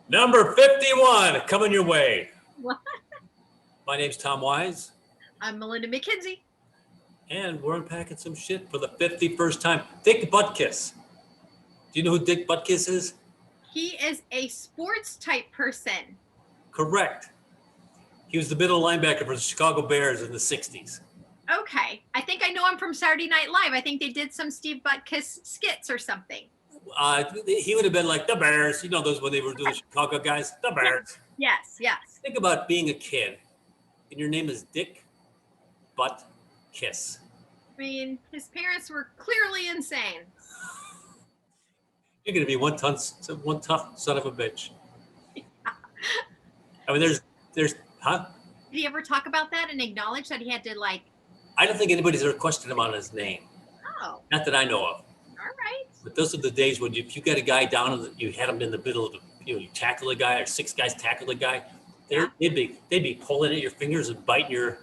Number 51 coming your way. What? My name's Tom Wise, I'm Melinda McKinsey. and we're unpacking some shit for the 51st time. Dick Butkiss. Do you know who Dick Butkiss is? He is a sports type person. Correct. He was the middle linebacker for the Chicago Bears in the 60s. Okay. I think I know him from Saturday Night Live. I think they did some Steve Butkiss skits or something. He would have been like the Bears. You know those when they were doing the Chicago guys? The Bears. Yes. Think about being a kid, and your name is Dick Butkiss. I mean, his parents were clearly insane. You're going to be one tough son of a bitch. I mean, there's, huh? Did he ever talk about that and acknowledge that he had to I don't think anybody's ever questioned him on his name. Oh, Not that I know of. all right. But those are the days when if you got a guy down and you had him in the middle of you tackle a guy or six guys tackle a guy, they'd be pulling at your fingers and biting your.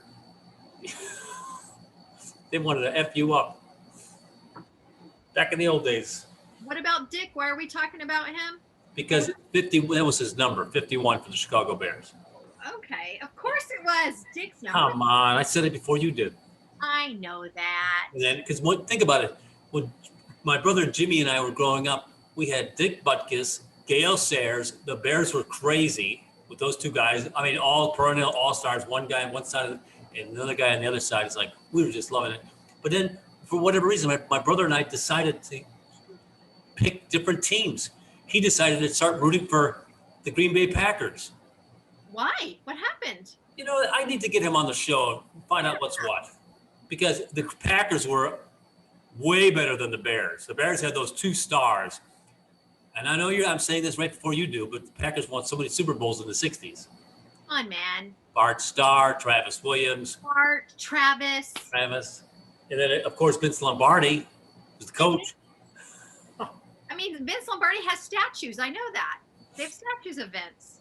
They wanted to F you up. Back in the old days. What about Dick? Why are we talking about him? Because 50, that was his number, 51 for the Chicago Bears. Okay, of course it was Dick's number. Come on, I said it before you did. I know that. And then, because think about it, when my brother Jimmy and I were growing up, we had Dick Butkiss, Gale Sayers. The Bears were crazy with those two guys. I mean, all perennial all-stars, one guy on one side and another guy on the other side. It's like, we were just loving it. But then, for whatever reason, my brother and I decided to pick different teams. He decided to start rooting for the Green Bay Packers. Why? What happened? You know, I need to get him on the show and find out what's what. Because the Packers were way better than the Bears. The Bears had those two stars. And I know I'm saying this right before you do, but the Packers won so many Super Bowls in the 60s. Come on, man. Bart Starr, Travis Williams. Bart, Travis. And then, of course, Vince Lombardi was the coach. I mean, Vince Lombardi has statues. I know that. They have statues of Vince.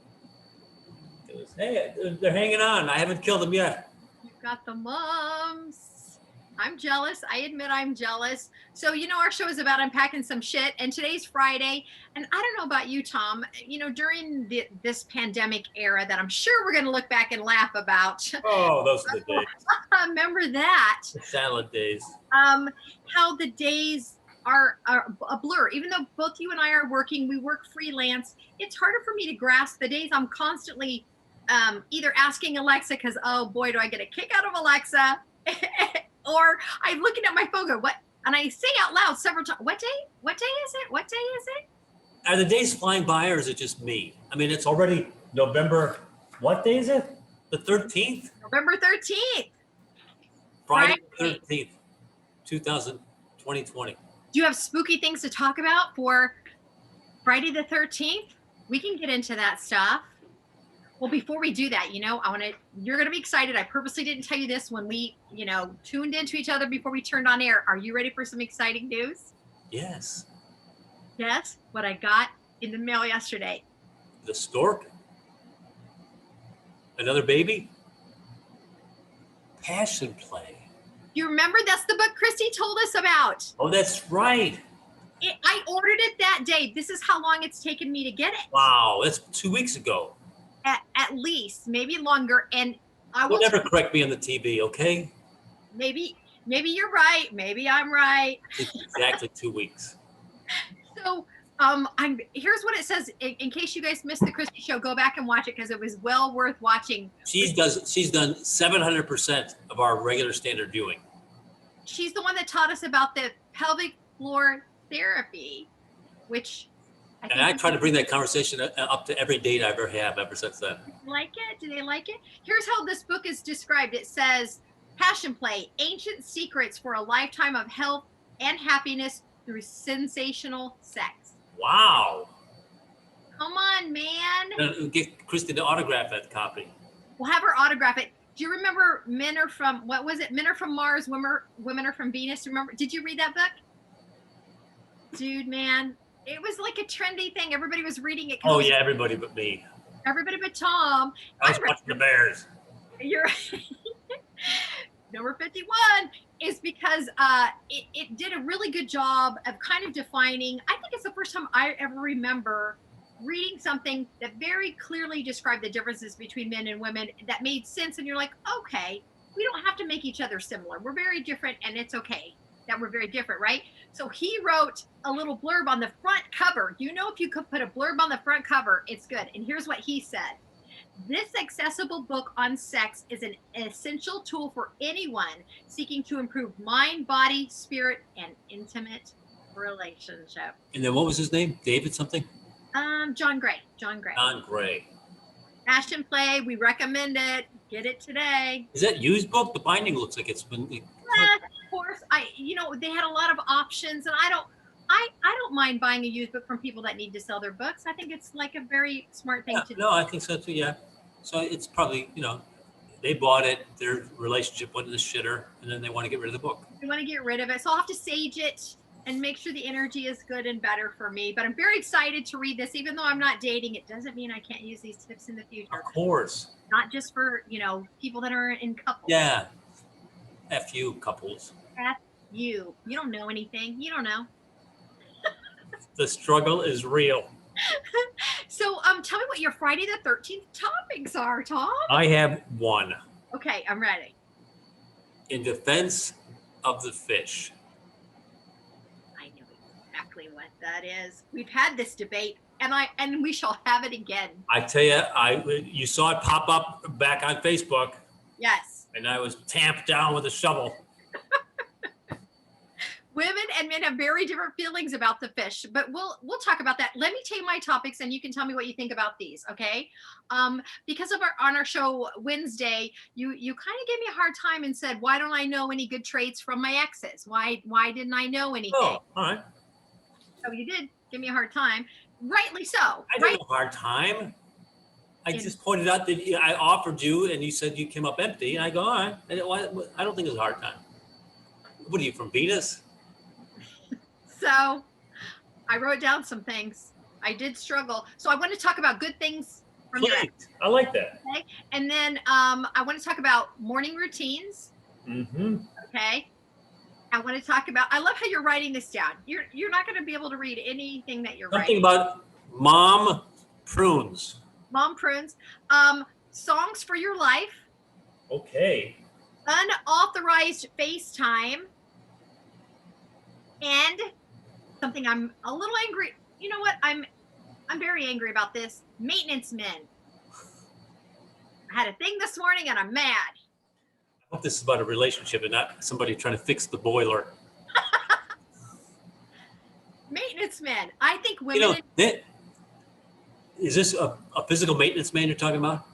Hey, they're hanging on. I haven't killed them yet. You've got the mums. I'm jealous. I admit I'm jealous. So, our show is about unpacking some shit, and today's Friday. And I don't know about you, Tom, during this pandemic era that I'm sure we're going to look back and laugh about. Oh, those are the days. Remember that. The salad days. How the days are a blur. Even though both you and I are working, we work freelance, it's harder for me to grasp the days. I'm constantly either asking Alexa because, oh boy, do I get a kick out of Alexa, or I'm looking at my phone going, what? And I say out loud several times, what day? What day is it? What day is it? Are the days flying by, or is it just me? I mean, it's already November. What day is it? The 13th? November 13th. Friday the 13th, 2020. Do you have spooky things to talk about for Friday the 13th? We can get into that stuff. Well, before we do that, you're going to be excited. I purposely didn't tell you this when we, tuned into each other before we turned on air. Are you ready for some exciting news? Yes. Yes, what I got in the mail yesterday. The stork? Another baby? Passion play. You remember that's the book Christy told us about. Oh, that's right. I ordered it that day. This is how long it's taken me to get it. Wow, that's 2 weeks ago. At least, maybe longer. And I will never correct me on the TV, okay? Maybe you're right. Maybe I'm right. It's exactly 2 weeks. So here's what it says. In case you guys missed the Christy show, go back and watch it because it was well worth watching. She's done 700% of our regular standard viewing. She's the one that taught us about the pelvic floor therapy, which I try to bring that conversation up to every date I ever have ever since then. Like it? Do they like it? Here's how this book is described. It says, Passion Play, Ancient Secrets for a Lifetime of Health and Happiness Through Sensational Sex. Wow. Come on, man. Get Christy to autograph that copy. We'll have her autograph it. Do you remember Men Are From Mars, Women Are From Venus? Remember? Did you read that book? Dude, man. It was like a trendy thing. Everybody was reading it. Oh, yeah, everybody but me. Everybody but Tom. I was watching the Bears. You're Number 51 is because it did a really good job of kind of defining. I think it's the first time I ever remember reading something that very clearly described the differences between men and women that made sense. And you're like, okay, we don't have to make each other similar. We're very different, and it's okay that we're very different, right? So he wrote a little blurb on the front cover. You know, if you could put a blurb on the front cover, it's good. And here's what he said: this accessible book on sex is an essential tool for anyone seeking to improve mind, body, spirit, and intimate relationship. And then what was his name? David something? John Gray. John Gray. John Gray. Fashion Play. We recommend it. Get it today. Is that used book? The binding looks like it's been. Of course, they had a lot of options, and I don't mind buying a used book from people that need to sell their books. I think it's like a very smart thing to do. No, I think so too. Yeah. So it's probably, they bought it, their relationship went to the shitter, and then they want to get rid of the book. They want to get rid of it. So I'll have to sage it and make sure the energy is good and better for me. But I'm very excited to read this. Even though I'm not dating, it doesn't mean I can't use these tips in the future. Of course. Not just for, people that are in couples. Yeah. F you, couples. F you. You don't know anything. You don't know. The struggle is real. So tell me what your Friday the 13th topics are, Tom. I have one. Okay, I'm ready. In defense of the fish. I know exactly what that is. We've had this debate, and we shall have it again. I tell you, you saw it pop up back on Facebook. Yes. And I was tamped down with a shovel. Women and men have very different feelings about the fish, but we'll talk about that. Let me tell you my topics, and you can tell me what you think about these, okay? Because of on our show Wednesday, you kind of gave me a hard time and said, why don't I know any good traits from my exes? Why didn't I know anything? Oh, all right. So you did give me a hard time, rightly so. I didn't have a hard time. I just pointed out that I offered you, and you said you came up empty, and I go, all right. I don't think it's a hard time. What are you, from Venus? So I wrote down some things. I did struggle. So I want to talk about good things from your ex. I like that. Okay. And then I want to talk about morning routines. Mm-hmm. Okay. I want to talk about, I love how you're writing this down. You're not going to be able to read anything that you're Something writing. about mom prunes. Mom prunes. Songs for your life. Okay. Unauthorized FaceTime. And something I'm a little angry. You know what? I'm very angry about this. Maintenance men. I had a thing this morning and I'm mad. I hope this is about a relationship and not somebody trying to fix the boiler. Maintenance men. I think women. Is this a physical maintenance man you're talking about?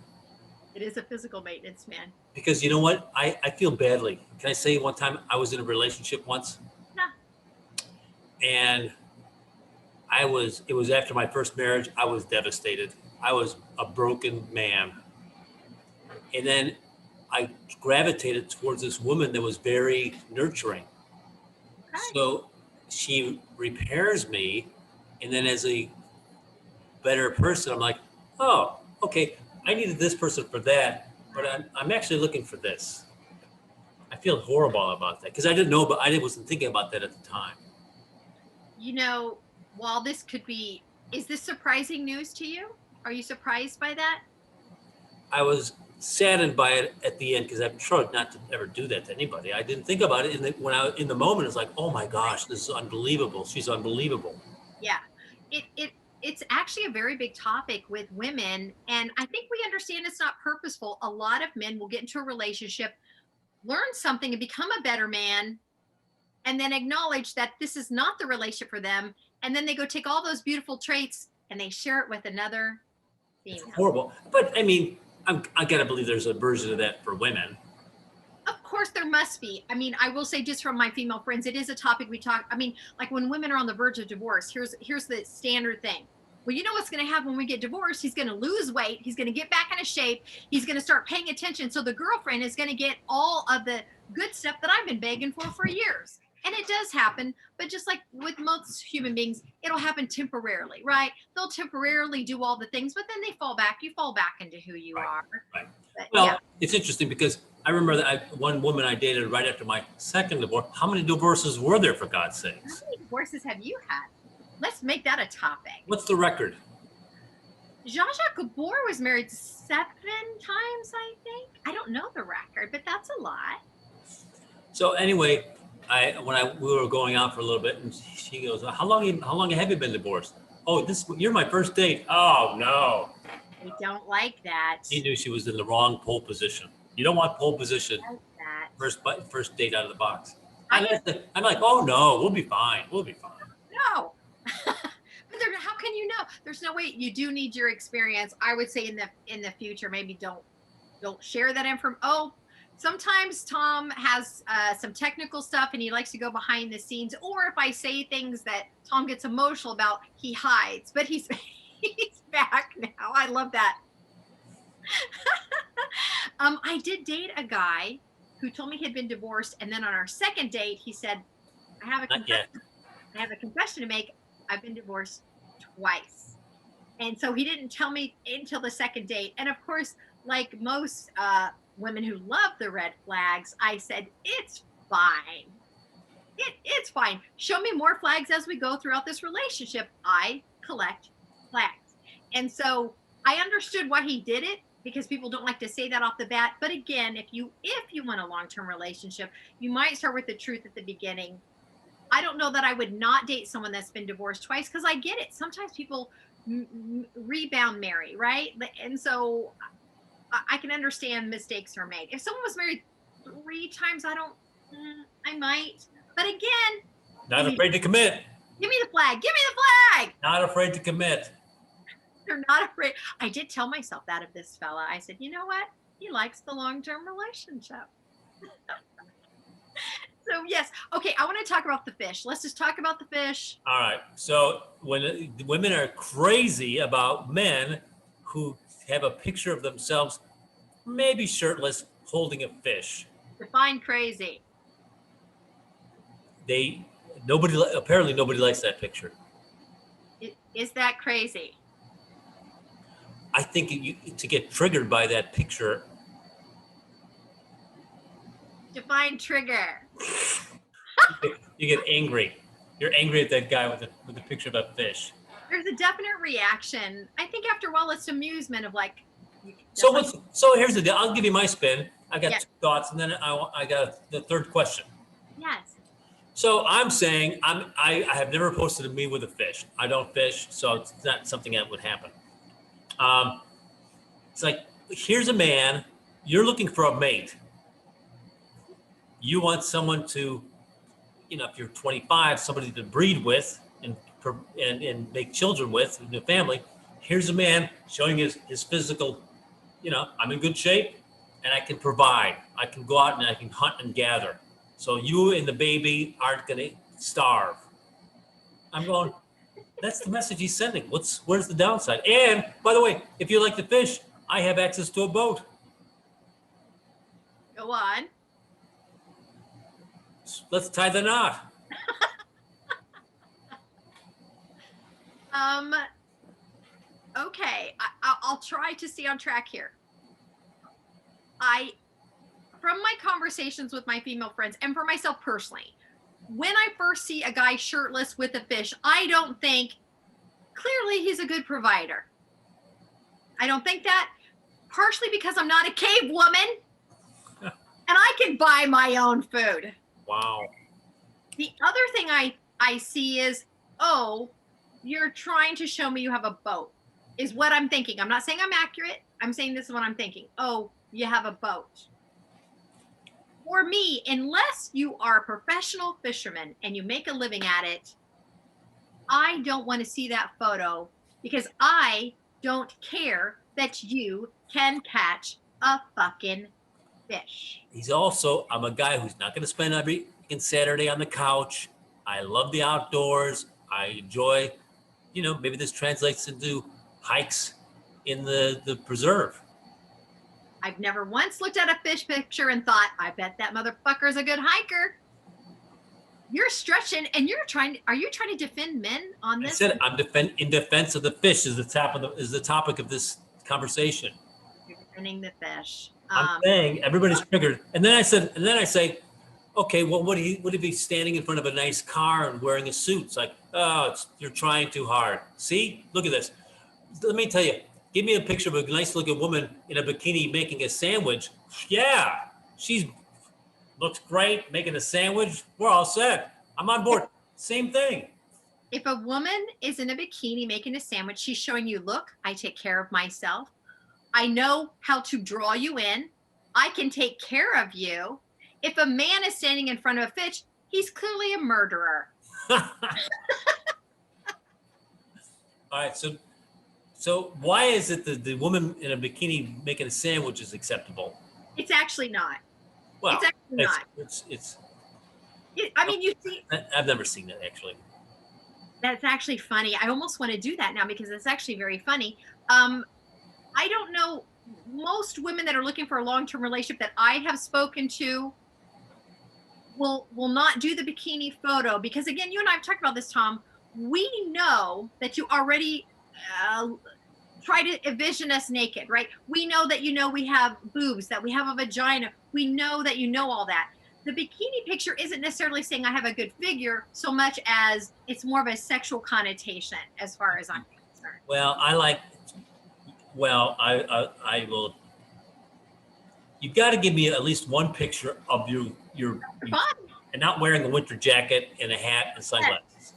It is a physical maintenance man. Because you know what? I feel badly. Can I say one time I was in a relationship once? And it was after my first marriage. I was devastated. I was a broken man. And then I gravitated towards this woman that was very nurturing. Okay. So she repairs me. And then as a better person, I'm like, oh, okay, I needed this person for that, but I'm actually looking for this. I feel horrible about that because I didn't know, but I wasn't thinking about that at the time. While this could be, is this surprising news to you? Are you surprised by that? I was saddened by it at the end because I've tried not to ever do that to anybody. I didn't think about it in the moment. It's like, oh my gosh, this is unbelievable. She's unbelievable. Yeah, it's actually a very big topic with women, and I think we understand it's not purposeful. A lot of men will get into a relationship, learn something, and become a better man, and then acknowledge that this is not the relationship for them. And then they go take all those beautiful traits and they share it with another female. It's horrible. But I mean, I gotta believe there's a version of that for women. Of course there must be. I mean, I will say just from my female friends, it is a topic we talk. I mean, like when women are on the verge of divorce, here's the standard thing. Well, you know what's going to happen when we get divorced? He's going to lose weight. He's going to get back into shape. He's going to start paying attention. So the girlfriend is going to get all of the good stuff that I've been begging for years. And it does happen, but just like with most human beings, it'll happen temporarily, right? They'll temporarily do all the things, but then they fall back. You fall back into who you are. Right. But, well, yeah. It's interesting because I remember that one woman I dated right after my second divorce. How many divorces were there, for God's sakes? How many divorces have you had? Let's make that a topic. What's the record? Jean-Jacques Gabor was married 7 times, I think. I don't know the record, but that's a lot. So anyway, we were going out for a little bit, and she goes, how long have you been divorced? Oh, you're my first date. Oh no. I don't like that. She knew she was in the wrong pole position. You don't want pole position I like that. first date out of the box. I'm like, oh no, we'll be fine. We'll be fine. No. But how can you know? There's no way. You do need your experience. I would say in the future, maybe don't share that information. Oh, sometimes Tom has some technical stuff and he likes to go behind the scenes. Or if I say things that Tom gets emotional about, he hides. But he's he's back now. I love that. I did date a guy who told me he had been divorced, and then on our second date, he said, I have a confession to make. I've been divorced twice. And so he didn't tell me until the second date. And of course, like most women who love the red flags, I said, it's fine. It's fine. Show me more flags as we go throughout this relationship. I collect flags. And so I understood why he did it, because people don't like to say that off the bat. But again, if you want a long-term relationship, you might start with the truth at the beginning. I don't know that I would not date someone that's been divorced twice, because I get it. Sometimes people rebound marry, right? And so I can understand mistakes are made. If someone was married 3 times, I might. But again, not afraid to commit. Give me the flag. Give me the flag. Not afraid to commit. They're not afraid. I did tell myself that of this fella. I said, you know what? He likes the long-term relationship. So yes. Okay. I want to talk about the fish. Let's just talk about the fish. All right. So when women are crazy about men who have a picture of themselves, maybe shirtless, holding a fish. Define crazy. Apparently nobody likes that picture. Is that crazy? I think to get triggered by that picture. Define trigger. You get angry. You're angry at that guy with the picture of a fish. There's a definite reaction. I think after a while, it's amusement of like. So here's the deal. I'll give you my spin. I got 2 thoughts, and then I got the third question. Yes. So I'm saying I have never posted me with a fish. I don't fish, so it's not something that would happen. It's like, here's a man. You're looking for a mate. You want someone to, if you're 25, somebody to breed with and make children with in the family. Here's a man showing his physical, I'm in good shape and I can provide. I can go out and I can hunt and gather. So you and the baby aren't going to starve. I'm going, that's the message he's sending. Where's the downside? And by the way, if you like to fish, I have access to a boat. Go on. Let's tie the knot. Okay. I'll try to stay on track here. From my conversations with my female friends and for myself personally, when I first see a guy shirtless with a fish, I don't think, clearly he's a good provider. I don't think that, partially because I'm not a cave woman and I can buy my own food. Wow. The other thing I see is, oh, you're trying to show me you have a boat, is what I'm thinking. I'm not saying I'm accurate. I'm saying this is what I'm thinking. Oh, you have a boat. For me, unless you are a professional fisherman and you make a living at it, I don't want to see that photo because I don't care that you can catch a fucking fish. I'm a guy who's not going to spend every Saturday on the couch. I love the outdoors. I enjoy, maybe this translates into hikes in the preserve. I've never once looked at a fish picture and thought, I bet that motherfucker's a good hiker. You're stretching and are you trying to defend men on this? I said I'm in defense of the fish is the topic of this conversation. You're defending the fish. I'm saying everybody's triggered. And then I say, okay, well, what if he's standing in front of a nice car and wearing a suit? It's like, you're trying too hard. See, look at this. Let me tell you, Give me a picture of a nice looking woman in a bikini making a sandwich. Yeah, she's looks great making a sandwich. We're all set. I'm on board. Same thing. If a woman is in a bikini making a sandwich, she's showing you, look, I take care of myself. I know how to draw you in. I can take care of you. If a man is standing in front of a fish, he's clearly a murderer. All right, so why is it that the woman in a bikini making a sandwich is acceptable? It's actually not. Well, it's actually not. I mean, you see, I've never seen that actually. That's actually funny. I almost want to do that now because it's actually very funny. I don't know, most women that are looking for a long-term relationship that I have spoken to will not do the bikini photo because, again, you and I have talked about this, Tom. We know that you already try to envision us naked, right? We know that we have boobs, that we have a vagina. We know that all that. The bikini picture isn't necessarily saying I have a good figure so much as it's more of a sexual connotation as far as I'm concerned. Well, I will. You've got to give me at least one picture of you and not wearing a winter jacket and a hat and sunglasses.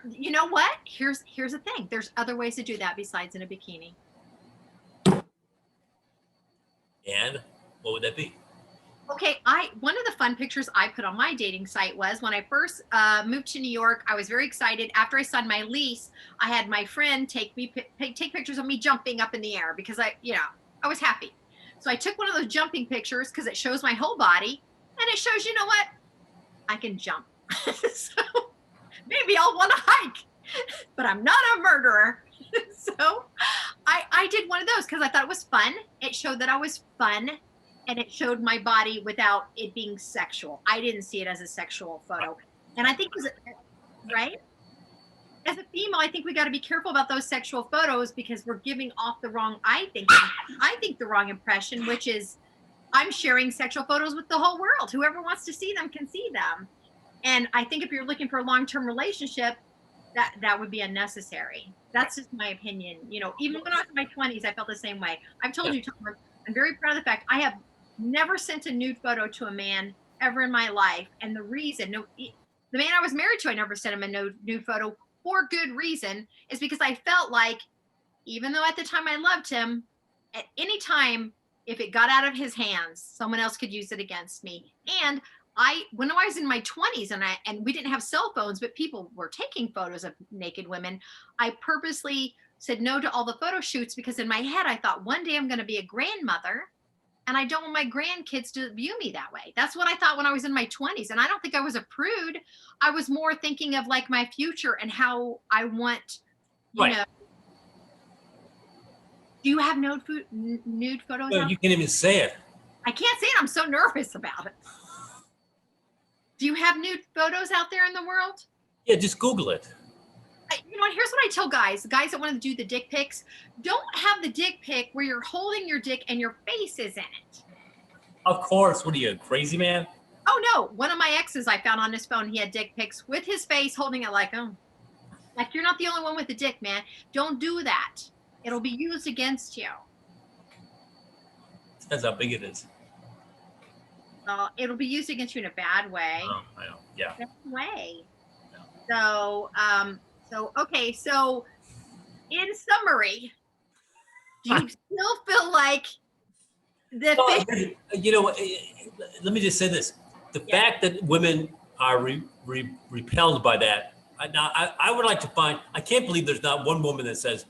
You know what? Here's the thing. There's other ways to do that besides in a bikini. And what would that be? Okay, one of the fun pictures I put on my dating site was when I first moved to New York. I was very excited. After I signed my lease, I had my friend take pictures of me jumping up in the air because I was happy. So I took one of those jumping pictures because it shows my whole body and it shows, you know what? I can jump. So maybe I'll want to hike, but I'm not a murderer. So I did one of those because I thought it was fun. It showed that I was fun. And it showed my body without it being sexual. I didn't see it as a sexual photo. And I think, right? As a female, I think we got to be careful about those sexual photos because we're giving off the wrong, I think the wrong impression, which is I'm sharing sexual photos with the whole world. Whoever wants to see them can see them. And I think if you're looking for a long-term relationship, that would be unnecessary. That's just my opinion. Even when I was in my 20s, I felt the same way. I've told you, Tom, I'm very proud of the fact I have never sent a nude photo to a man ever in my life. And the reason, the man I was married to, I never sent him a nude photo for good reason, is because I felt like, even though at the time I loved him, at any time, if it got out of his hands, someone else could use it against me. And when I was in my 20s and we didn't have cell phones, but people were taking photos of naked women, I purposely said no to all the photo shoots because in my head, I thought one day I'm going to be a grandmother and I don't want my grandkids to view me that way. That's what I thought when I was in my 20s. And I don't think I was a prude. I was more thinking of like my future and how I want, you know. Do you have nude photos? No, you can't even say it. I can't say it. I'm so nervous about it. Do you have nude photos out there in the world? Yeah, just Google it. Here's what I tell guys that want to do the dick pics. Don't have the dick pic where you're holding your dick and your face is in it. Of course. What are you, a crazy man? Oh, no. One of my exes I found on his phone, he had dick pics with his face holding it like you're not the only one with the dick, man. Don't do that. It'll be used against you. Depends how big it is. It'll be used against you in a bad way. Oh, I know. Yeah. Bad way. Yeah. Okay. So in summary, do you still feel like the let me just say this. The fact that women are repelled by that, I would like to find, I can't believe there's not one woman that says,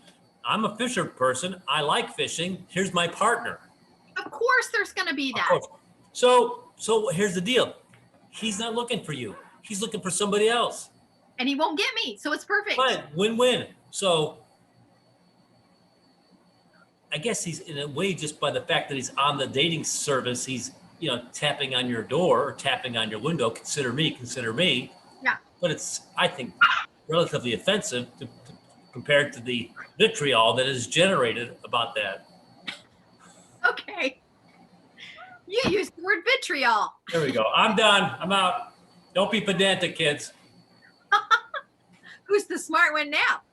I'm a fisher person. I like fishing. Here's my partner. Of course there's going to be that. So here's the deal. He's not looking for you. He's looking for somebody else. And he won't get me. So it's perfect. Fine. Win-win. So I guess he's, in a way, just by the fact that he's on the dating service, he's, tapping on your door or tapping on your window. Consider me. Yeah. But it's, I think, relatively offensive compared to the vitriol that is generated about that. Okay. You used the word vitriol. There we go. I'm done. I'm out. Don't be pedantic, kids. Who's the smart one now?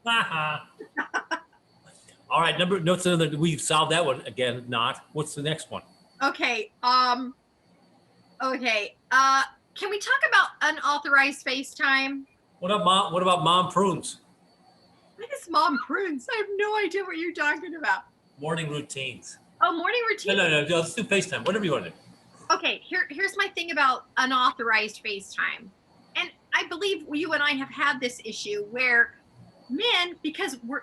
All right, notes another. We've solved that one again. Not. What's the next one? Okay. Okay. Can we talk about unauthorized FaceTime? What about mom prunes? What is mom prunes? I have no idea what you're talking about. Morning routines. Oh, morning routine. No. Let's do FaceTime. Whatever you want to do. Okay. Here's my thing about unauthorized FaceTime, and I believe you and I have had this issue where men, because we're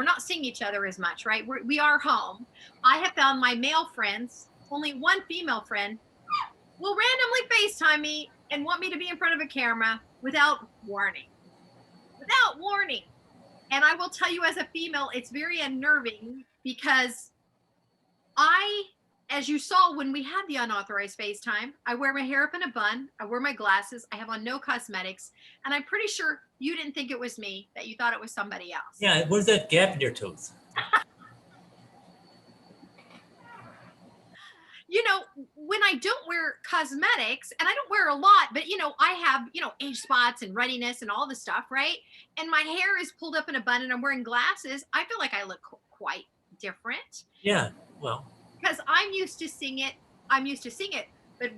not seeing each other as much, right? We are home. I have found my male friends, only one female friend, will randomly FaceTime me and want me to be in front of a camera without warning. Without warning. And I will tell you, as a female, it's very unnerving because as you saw when we had the unauthorized FaceTime, I wear my hair up in a bun, I wear my glasses, I have on no cosmetics, and I'm pretty sure you didn't think it was me, that you thought it was somebody else. Yeah, where's that gap in your tooth? You know, when I don't wear cosmetics, and I don't wear a lot, but I have, age spots and ruddiness and all the stuff, right? And my hair is pulled up in a bun and I'm wearing glasses, I feel like I look quite different. Yeah, well. Because I'm used to seeing it. But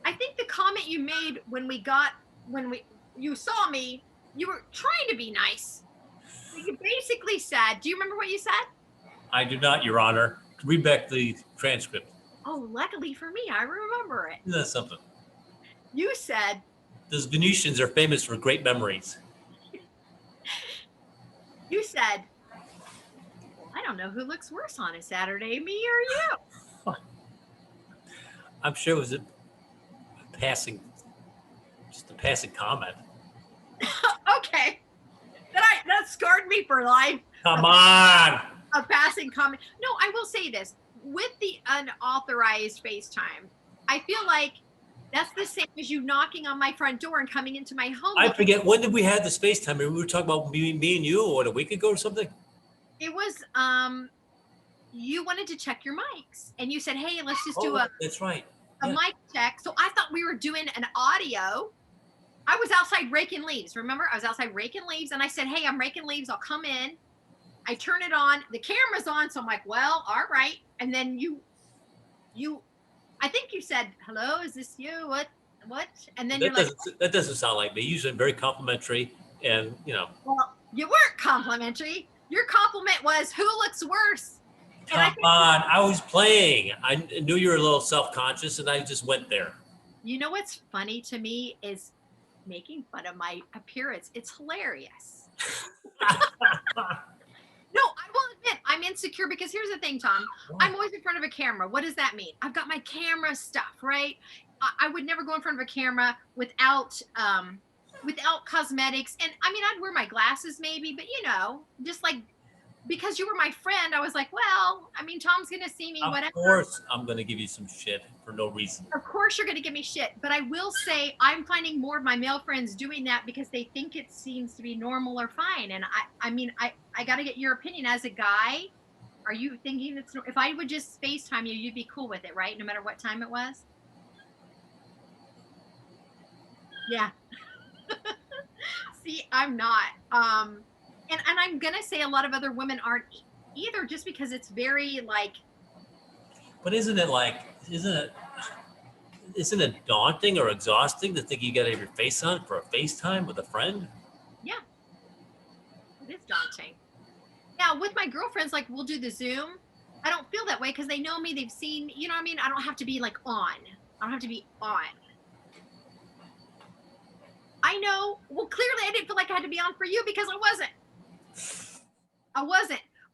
I think the comment you made when you saw me, you were trying to be nice. You basically said, do you remember what you said? I do not, Your Honor. Read back the transcript. Oh, luckily for me, I remember it. Isn't that something? You said, those Venetians are famous for great memories. You said, well, I don't know who looks worse on a Saturday, me or you. I'm sure it was a passing comment. Okay. That scarred me for life. Come on. A passing comment. No, I will say this. With the unauthorized FaceTime, I feel like that's the same as you knocking on my front door and coming into my home. I forget, when did we have this FaceTime? We were talking about me and you, what, a week ago or something? It was, you wanted to check your mics and you said, hey, let's just do that's right. A mic check. So I thought we were doing an audio. I was outside raking leaves. Remember, I was outside raking leaves and I said, hey, I'm raking leaves. I'll come in. I turn it on. The camera's on. So I'm like, well, all right. And then I think you said, hello, is this you? What? And then that doesn't sound like me. Usually very complimentary and, Well, you weren't complimentary. Your compliment was, who looks worse? Come on. I was playing. I knew you were a little self-conscious and I just went there. You know what's funny to me is making fun of my appearance. It's hilarious. No, I will admit I'm insecure because here's the thing, Tom. I'm always in front of a camera. What does that mean? I've got my camera stuff, right? I would never go in front of a camera without cosmetics. And I mean, I'd wear my glasses maybe, but just like, because you were my friend, I was like, well, I mean, Tom's going to see me, whatever. Of course, I'm going to give you some shit for no reason. Of course you're going to give me shit. But I will say I'm finding more of my male friends doing that because they think it seems to be normal or fine. And I got to get your opinion as a guy. Are you thinking if I would just FaceTime you, you'd be cool with it, right? No matter what time it was? Yeah. See, I'm not. And I'm going to say a lot of other women aren't either, just because it's very like. But isn't it daunting or exhausting to think you got to have your face on for a FaceTime with a friend? Yeah, it is daunting. Now, with my girlfriends, like we'll do the Zoom. I don't feel that way because they know me. They've seen, you know what I mean? I don't have to be like on. I don't have to be on. I know. Well, clearly I didn't feel like I had to be on for you because I wasn't.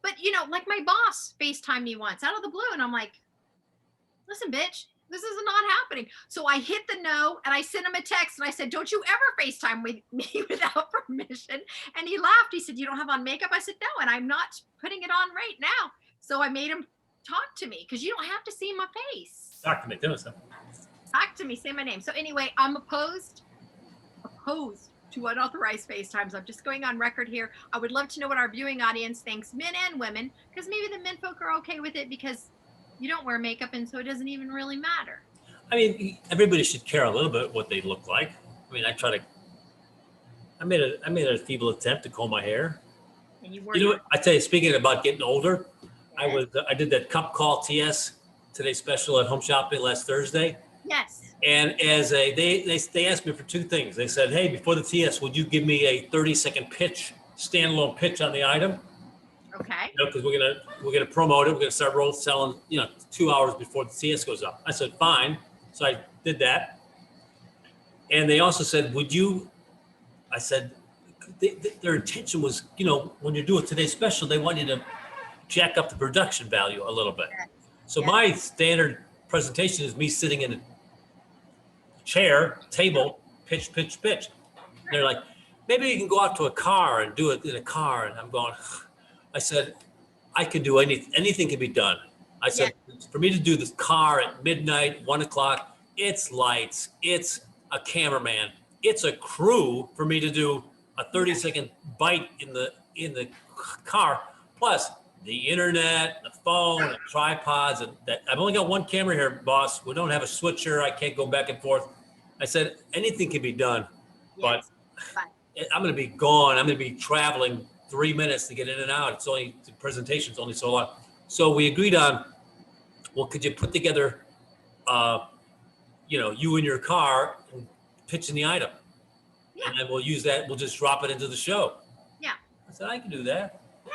But, like my boss FaceTimed me once out of the blue and I'm like, listen, bitch, this is not happening. So I hit the no and I sent him a text and I said, don't you ever FaceTime with me without permission. And he laughed. He said, you don't have on makeup? I said, no, and I'm not putting it on right now. So I made him talk to me because you don't have to see my face. Talk to me. Do something. Talk to me. Say my name. So anyway, I'm opposed to unauthorized FaceTimes. I'm just going on record here. I would love to know what our viewing audience thinks, men and women, because maybe the men folk are okay with it because you don't wear makeup and so it doesn't even really matter. I mean, everybody should care a little bit what they look like. I mean, I made a feeble attempt to comb my hair. And you were. You know what? I tell you, speaking about getting older, Yes. I did that cup call TS Today Special at Home Shopping last Thursday. Yes. And as they asked me for two things. They said, hey, before the TS, would you give me a 30-second pitch, standalone pitch on the item? Okay. You know, because we're gonna promote it. We're gonna start selling, 2 hours before the TS goes up. I said, fine. So I did that. And they also said, I said, their intention was, when you're doing Today's Special, they want you to jack up the production value a little bit. Yes. So Yes. my standard presentation is me sitting in a chair, table, pitch. They're like, maybe you can go out to a car and do it in a car. And I'm going, I said, I can do anything can be done. I said, for me to do this car at midnight, 1 o'clock, it's lights, it's a cameraman, it's a crew for me to do a 30-second bite in the car, plus the internet, the phone, the tripods, and that. I've only got one camera here, boss. We don't have a switcher. I can't go back and forth. I said, anything can be done, but I'm going to be gone. I'm going to be traveling 3 minutes to get in and out. The presentation's only so long. So we agreed on, well, could you put together, you in your car and pitching the item? Yeah. And then we'll use that. We'll just drop it into the show. Yeah. I said, I can do that. Yeah.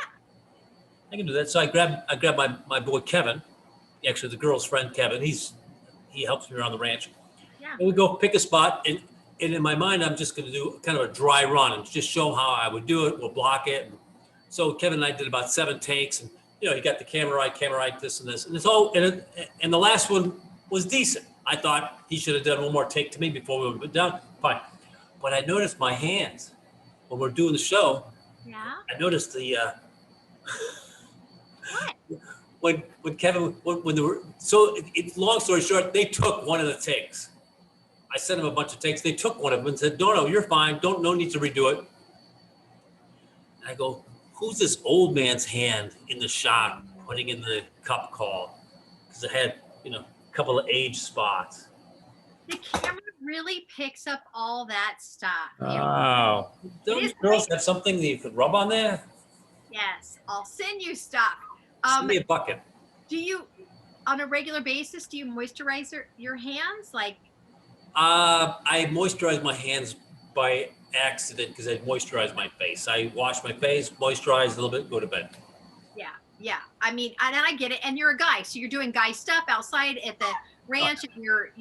I can do that. So I grabbed my boy, Kevin, actually the girl's friend, Kevin. He helps me around the ranch. Yeah. And we go pick a spot, and in my mind, I'm just going to do kind of a dry run and just show how I would do it. We'll block it. So Kevin and I did about 7 takes, and he got the camera right, this and this, and it's all. And the last one was decent. I thought he should have done one more take to me before we went down. Fine, but I noticed my hands when we're doing the show. Yeah. I noticed the. What? When Kevin when they were long story short, they took one of the takes. I sent them a bunch of takes. They took one of them and said, no, you're fine. No need to redo it. And I go, who's this old man's hand in the shot putting in the cup call? Because it had, a couple of age spots. The camera really picks up all that stuff. Oh. Don't girls have something that you could rub on there? Yes, I'll send you stuff. Send me a bucket. Do you, on a regular basis, do you moisturize your hands? Like, I moisturize my hands by accident because I moisturize my face. I wash my face, moisturize a little bit, go to bed. Yeah. I mean, and I get it. And you're a guy, so you're doing guy stuff outside at the ranch. And your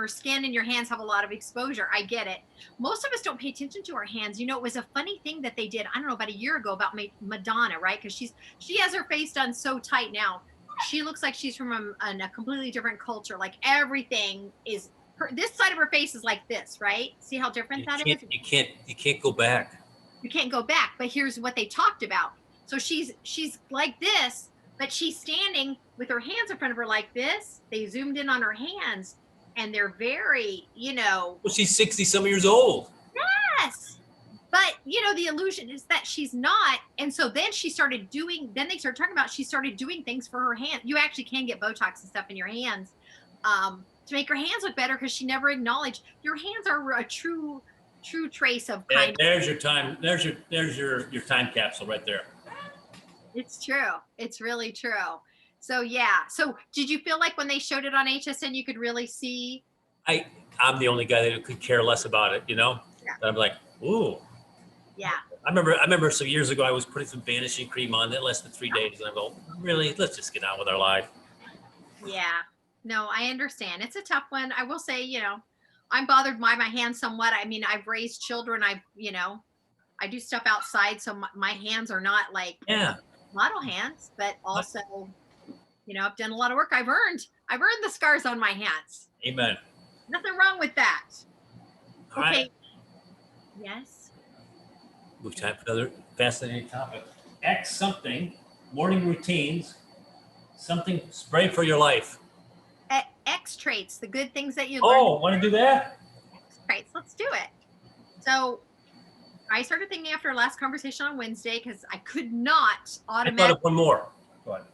skin and your hands have a lot of exposure. I get it. Most of us don't pay attention to our hands. It was a funny thing that they did, I don't know, about a year ago about Madonna, right? Because she has her face done so tight now. She looks like she's from a completely different culture. Like everything is this side of her face is like this, right? See how different that is? You can't go back. You can't go back. But here's what they talked about. So she's like this, but she's standing with her hands in front of her like this. They zoomed in on her hands, and they're very, Well, she's 60 some years old. Yes. But, the illusion is that she's not. And so then they started talking about, she started doing things for her hand. You actually can get Botox and stuff in your hands to make your hands look better, because she never acknowledged your hands are a true trace of kind. There's your time. There's your time capsule right there. It's true. It's really true. So, yeah. So did you feel like when they showed it on HSN, you could really see? I'm the only guy that could care less about it, Yeah. I'm like, ooh. Yeah. I remember some years ago, I was putting some vanishing cream on that lasted 3 days. And I go, really? Let's just get on with our life. Yeah. No, I understand. It's a tough one. I will say, I'm bothered by my hands somewhat. I mean, I've raised children. I do stuff outside. So my hands are not like model hands, but also, I've done a lot of work. I've earned the scars on my hands. Amen. Nothing wrong with that. All okay. Right. Yes. We've time for another fascinating topic. X something, morning routines, something, spray for your life. X traits, the good things that you learn. Oh, want to do that? X traits, let's do it. So I started thinking after our last conversation on Wednesday, because I could not automatically. I thought of one more. Go ahead.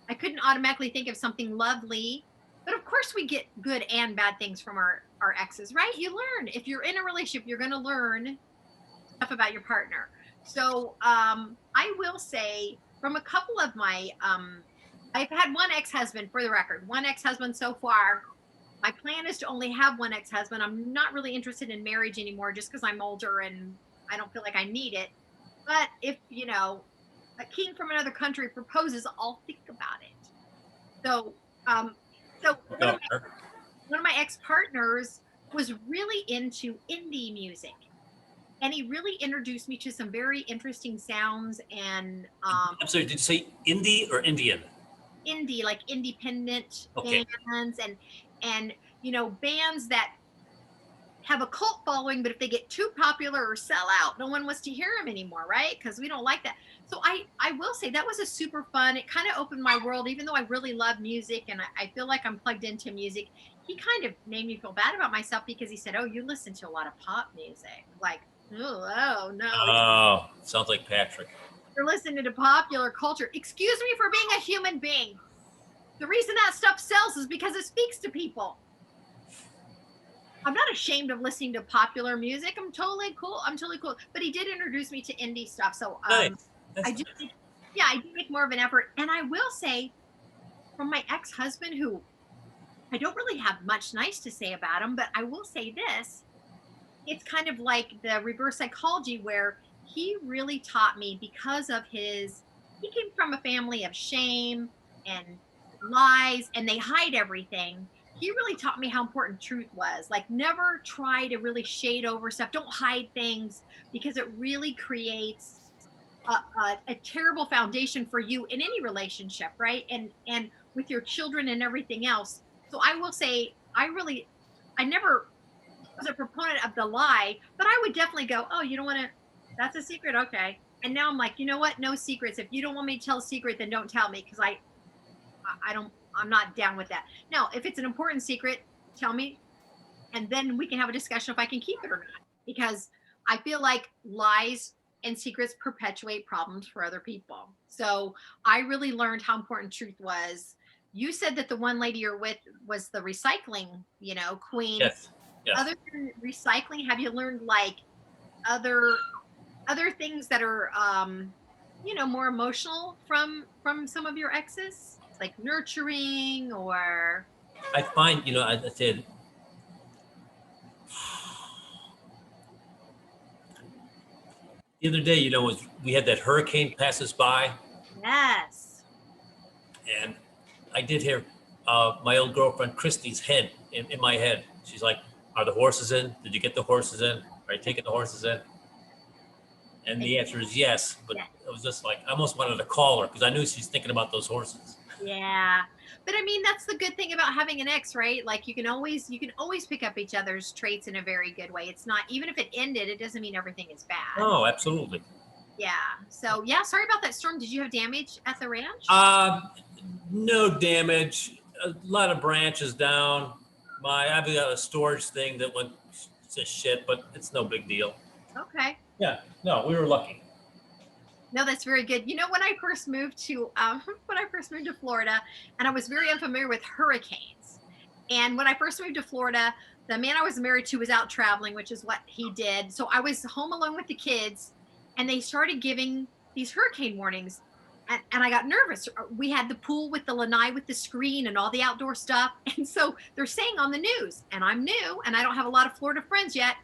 I couldn't automatically think of something lovely. But of course we get good and bad things from our exes, right? You learn. If you're in a relationship, you're going to learn stuff about your partner. So I will say from a couple of my, I've had one ex-husband, for the record, one ex-husband so far. My plan is to only have one ex-husband. I'm not really interested in marriage anymore just because I'm older and I don't feel like I need it. But if, a king from another country proposes, I'll think about it. So, um, so No. one of my ex-partners was really into indie music. And he really introduced me to some very interesting sounds and I'm sorry, did you say indie or Indian? indie, like independent Okay. bands and bands that have a cult following, but if they get too popular or sell out, no one wants to hear them anymore, right? Because we don't like that. So I will say that was a super fun. It kind of opened my world, even though I really love music and I feel like I'm plugged into music. He kind of made me feel bad about myself because he said, "Oh, you listen to a lot of pop music." Like, oh no, Oh, sounds like Patrick. you're listening to popular culture. Excuse me for being a human being. The reason that stuff sells is because it speaks to people. I'm not ashamed of listening to popular music. I'm totally cool. I'm totally cool. But he did introduce me to indie stuff. So Nice. I That's do nice. think, yeah, I do make more of an effort. And I will say from my ex-husband, who I don't really have much nice to say about him, but I will say this, it's kind of like the reverse psychology where he really taught me because of he came from a family of shame and lies and they hide everything. He really taught me how important truth was. Like, never try to really shade over stuff. Don't hide things because it really creates a terrible foundation for you in any relationship, right? And with your children and everything else. So I will say, I never was a proponent of the lie, but I would definitely go, "Oh, you don't want to? That's a secret, okay." And now I'm like, you know what? No secrets. If you don't want me to tell a secret, then don't tell me because I don't. I'm not down with that. Now, if it's an important secret, tell me, and then we can have a discussion if I can keep it or not. Because I feel like lies and secrets perpetuate problems for other people. So I really learned how important truth was. You said that the one lady you're with was the recycling, queen. Yes. Yes. Other than recycling, have you learned like other other things that are more emotional from some of your exes, like nurturing or I find, I said, the other day, we had that hurricane pass us by, yes. and I did hear my old girlfriend Christy's head in my head. She's like, "Are the horses in? Did you get the horses in? Are you taking the horses in?" And the answer is yes. But Yeah. it was just like I almost wanted to call her because I knew she's thinking about those horses. Yeah. But I mean, that's the good thing about having an ex, right? Like you can always pick up each other's traits in a very good way. It's not, even if it ended, it doesn't mean everything is bad. Oh, absolutely. Yeah. So yeah, sorry about that storm. Did you have damage at the ranch? No damage. A lot of branches down. I've got a storage thing that went to shit, but it's no big deal. Okay. Yeah, no, we were lucky. No, that's very good. When I first moved to when I first moved to Florida, and I was very unfamiliar with hurricanes. And when I first moved to Florida, the man I was married to was out traveling, which is what he did. So I was home alone with the kids, and they started giving these hurricane warnings. And I got nervous. We had the pool with the lanai with the screen and all the outdoor stuff. And so they're saying on the news, and I'm new and I don't have a lot of Florida friends yet,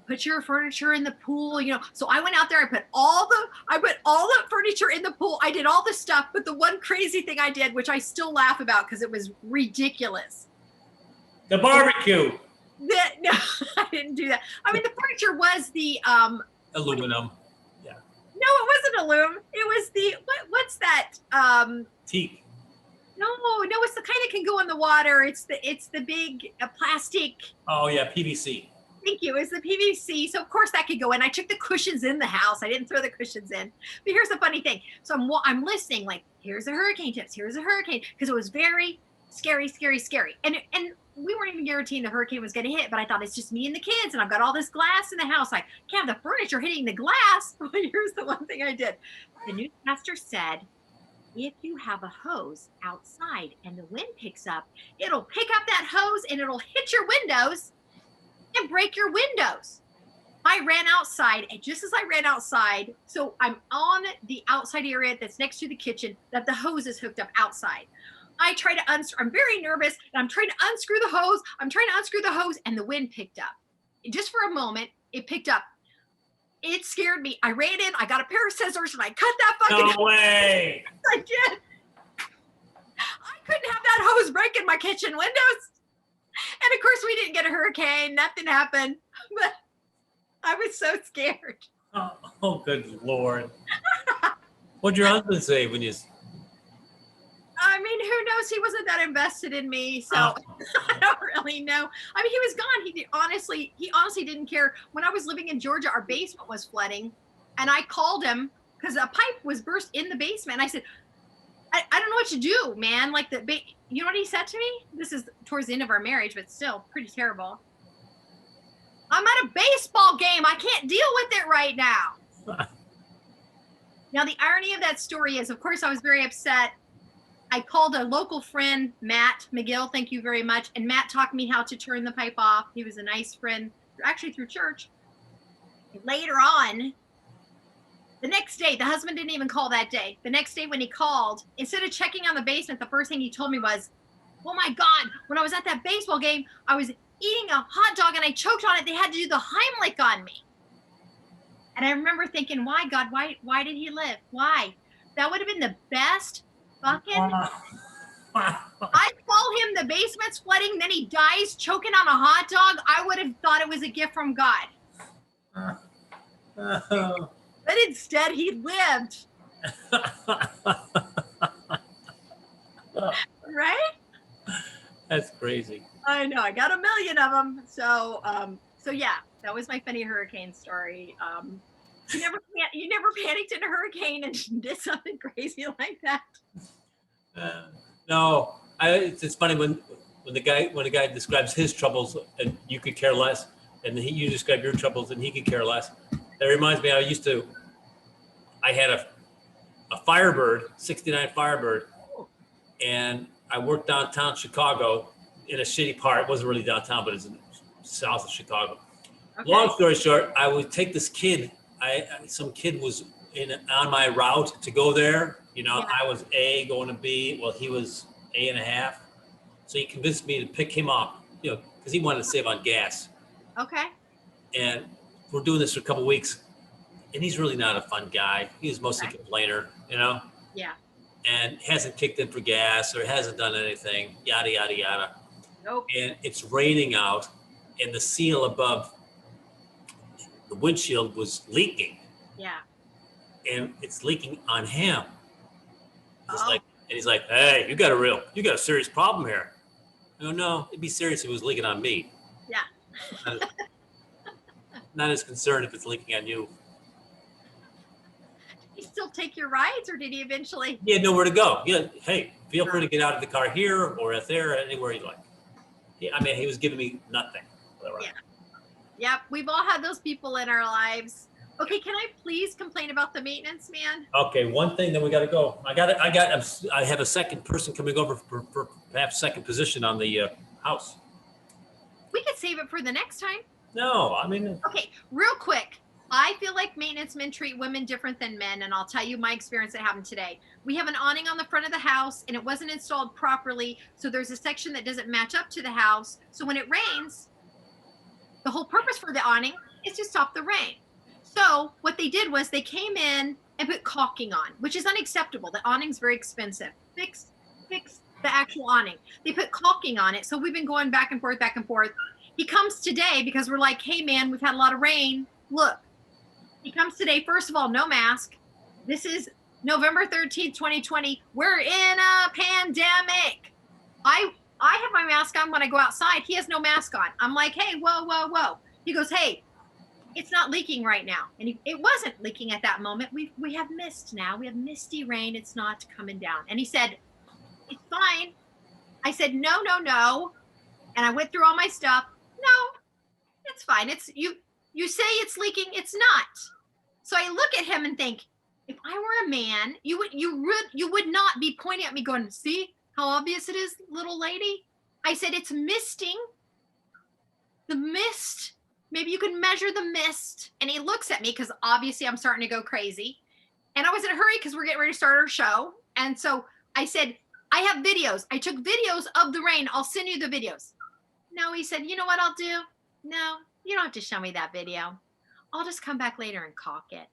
put your furniture in the pool. So I went out there, I put all the furniture in the pool. I did all the stuff, but the one crazy thing I did, which I still laugh about because it was ridiculous. The barbecue. No, I didn't do that. I mean, the furniture was the Aluminum. no, it wasn't aluminum. It was the what's that? Teak. No, it's the kind that can go in the water. It's the big plastic. Oh yeah, PVC. Thank you. It's the PVC. So of course that could go in. I took the cushions in the house. I didn't throw the cushions in. But here's the funny thing. So I'm listening, like, here's the hurricane tips. Here's a hurricane. Because it was very scary, scary, scary. And we weren't even guaranteeing the hurricane was going to hit, but I thought it's just me and the kids, and I've got all this glass in the house. I can't have the furniture hitting the glass. But here's the one thing I did. The newscaster said, if you have a hose outside and the wind picks up, it'll pick up that hose and it'll hit your windows and break your windows. I ran outside, and just as I ran outside, so I'm on the outside area that's next to the kitchen that the hose is hooked up outside. I try to I'm very nervous, and I'm trying to unscrew the hose. I'm trying to unscrew the hose, and the wind picked up. Just for a moment, it picked up. It scared me. I ran in, I got a pair of scissors, and I cut that fucking No way. I did. I couldn't have that hose breaking my kitchen windows. And of course, we didn't get a hurricane. Nothing happened. But I was so scared. Oh, good Lord. What'd your husband say when you... I mean, who knows? He wasn't that invested in me, so I don't really know. I mean, he was gone. He honestly didn't care. When I was living in Georgia, our basement was flooding, and I called him because a pipe was burst in the basement. And I said, I don't know what to do, man. Like you know what he said to me? This is towards the end of our marriage, but still pretty terrible. I'm at a baseball game. I can't deal with it right now. Now, the irony of that story is, of course, I was very upset. I called a local friend, Matt McGill. Thank you very much. And Matt taught me how to turn the pipe off. He was a nice friend, actually through church. And later on, the next day, the husband didn't even call that day. The next day when he called, instead of checking on the basement, the first thing he told me was, oh my God, when I was at that baseball game, I was eating a hot dog and I choked on it. They had to do the Heimlich on me. And I remember thinking, why, God, why did he live? Why? That would have been the best fucking... I call him the basement's flooding, then he dies choking on a hot dog. I would have thought it was a gift from God. But instead, he lived. Right? That's crazy. I know. I got a million of them. So yeah, that was my funny hurricane story. You never panicked in a hurricane and did something crazy like that. No, it's funny when the guy describes his troubles and you could care less, and you describe your troubles and he could care less. That reminds me, I had a Firebird, 69 Firebird, and I worked downtown Chicago in a shitty part. It wasn't really downtown, but it's south of Chicago. Okay. Long story short, I would take this kid. Some kid was on my route to go there. You know, yeah. I was A going to B. Well, he was A and a half. So he convinced me to pick him up, you know, because he wanted to save on gas. Okay. And we're doing this for a couple of weeks. And he's really not a fun guy. He's mostly a complainer, you know? Yeah. And hasn't kicked in for gas or hasn't done anything, yada, yada, yada. Nope. And it's raining out, and the seal above the windshield was leaking. Yeah. And it's leaking on him. And he's like, hey, you got a serious problem here. I go, no, it'd be serious if it was leaking on me. Yeah. Not as concerned if it's leaking on you. Did he still take your rides, or did he eventually? He had nowhere to go. Yeah, hey, feel free to get out of the car here or there, anywhere you like. I mean, he was giving me nothing. Yeah. Yep, we've all had those people in our lives. Okay, can I please complain about the maintenance man? Okay, one thing, then we got to go. I have a second person coming over for perhaps second position on the house. We could save it for the next time. No, I mean. Okay, real quick. I feel like maintenance men treat women different than men, and I'll tell you my experience that happened today. We have an awning on the front of the house, and it wasn't installed properly, so there's a section that doesn't match up to the house. So when it rains, the whole purpose for the awning is to stop the rain. So what they did was they came in and put caulking on, which is unacceptable. The awning's very expensive. Fix the actual awning. They put caulking on it, so we've been going back and forth, back and forth. He comes today because we're like, hey, man, we've had a lot of rain. Look. He comes today, first of all, no mask. This is November 13th, 2020. We're in a pandemic. I have my mask on when I go outside. He has no mask on. I'm like, hey, whoa. He goes, hey, it's not leaking right now. And it wasn't leaking at that moment. We have mist now. We have misty rain. It's not coming down. And he said, it's fine. I said, no. And I went through all my stuff. No, it's fine. You say it's leaking. It's not. So I look at him and think, if I were a man, you would not be pointing at me going, see how obvious it is, little lady? I said, it's misting. The mist maybe you can measure the mist. And he looks at me because obviously I'm starting to go crazy. And I was in a hurry because we're getting ready to start our show. And so I said, I have videos. I took videos of the rain. I'll send you the videos. No, he said, you know what I'll do? No, you don't have to show me that video. I'll just come back later and caulk it.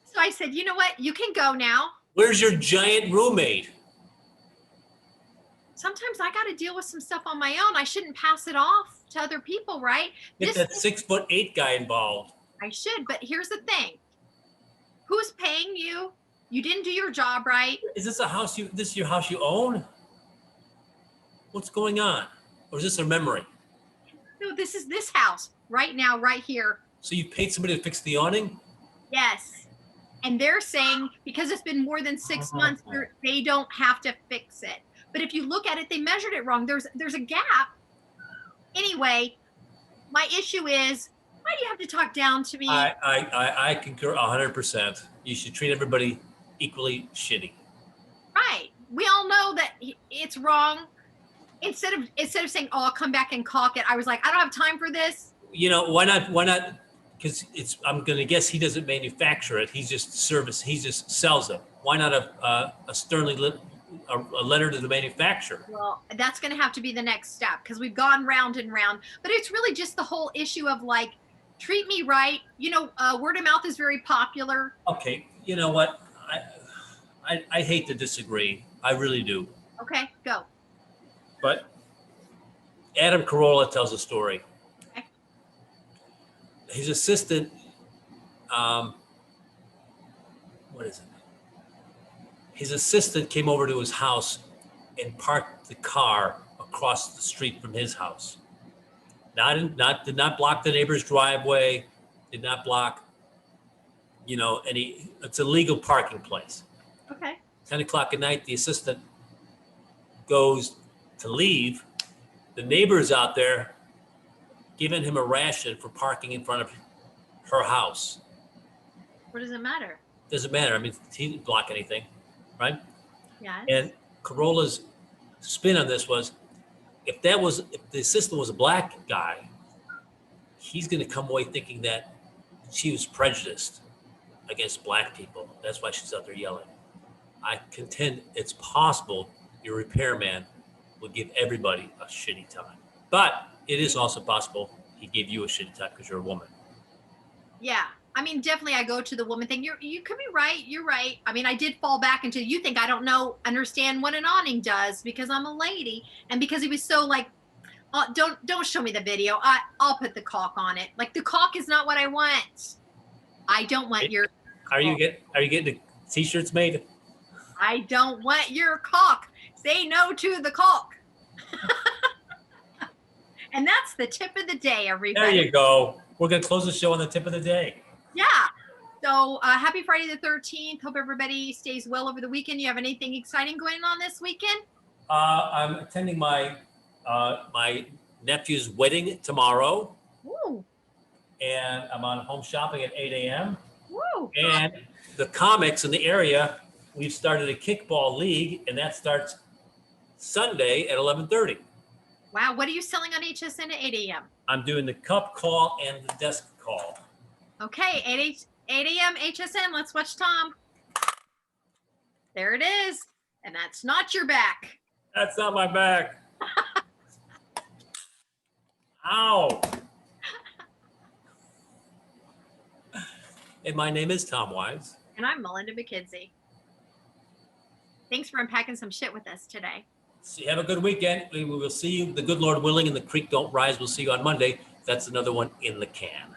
So I said, you know what? You can go now. Where's your giant roommate? Sometimes I got to deal with some stuff on my own. I shouldn't pass it off to other people, right? Get that 6'8" guy involved. I should, but here's the thing. Who's paying you? You didn't do your job right. Is this this is your house you own? What's going on? Or is this a memory? No, this is this house right now, right here. So you paid somebody to fix the awning? Yes. And they're saying because it's been more than 6 months, they don't have to fix it. But if you look at it, they measured it wrong. There's a gap. Anyway, my issue is, why do you have to talk down to me? I concur 100%. You should treat everybody equally shitty. Right. We all know that it's wrong. Instead of saying, "Oh, I'll come back and caulk it," I was like, "I don't have time for this." You know, why not? Because I'm going to guess he doesn't manufacture it. He's just he just sells it. Why not a sternly a letter to the manufacturer? Well, that's going to have to be the next step because we've gone round and round. But it's really just the whole issue of like, treat me right. You know, word of mouth is very popular. Okay, you know what? I hate to disagree. I really do. Okay, go. But Adam Carolla tells a story. Okay. His assistant, what is it? His assistant came over to his house and parked the car across the street from his house. Did not block the neighbor's driveway, did not block, it's a legal parking place. Okay. 10 o'clock at night, the assistant goes to leave. The neighbor's out there giving him a ration for parking in front of her house. What does it matter? Doesn't matter. I mean, he didn't block anything, right? Yes. And Carolla's spin on this was, if the assistant was a black guy, he's going to come away thinking that she was prejudiced against black people. That's why she's out there yelling. I contend it's possible your repairman will give everybody a shitty time. But it is also possible he gave you a shitty time because you're a woman. Yeah. I mean, definitely I go to the woman thing. You could be right. You're right. I mean, I did fall back into, you think I don't understand what an awning does because I'm a lady. And because he was so like, oh, don't show me the video. I'll put the caulk on it. Like the caulk is not what I want. I don't want your Are you getting the t-shirts made? I don't want your caulk. Say no to the caulk. And that's the tip of the day, everybody. There you go. We're going to close the show on the tip of the day. Yeah. So happy Friday the 13th. Hope everybody stays well over the weekend. You have anything exciting going on this weekend? I'm attending my nephew's wedding tomorrow. Woo. And I'm on home shopping at 8 a.m. Woo. And the comics in the area, we've started a kickball league, and that starts Sunday at 11:30. Wow. What are you selling on HSN at 8 a.m.? I'm doing the cup call and the desk call. Okay. 8 a.m. HSN. Let's watch Tom. There it is. And that's not your back. That's not my back. Ow. And my name is Tom Wise. And I'm Melinda McKinsey. Thanks for unpacking some shit with us today. Have a good weekend. We will see you, the good Lord willing, and the creek don't rise. We'll see you on Monday. That's another one in the can.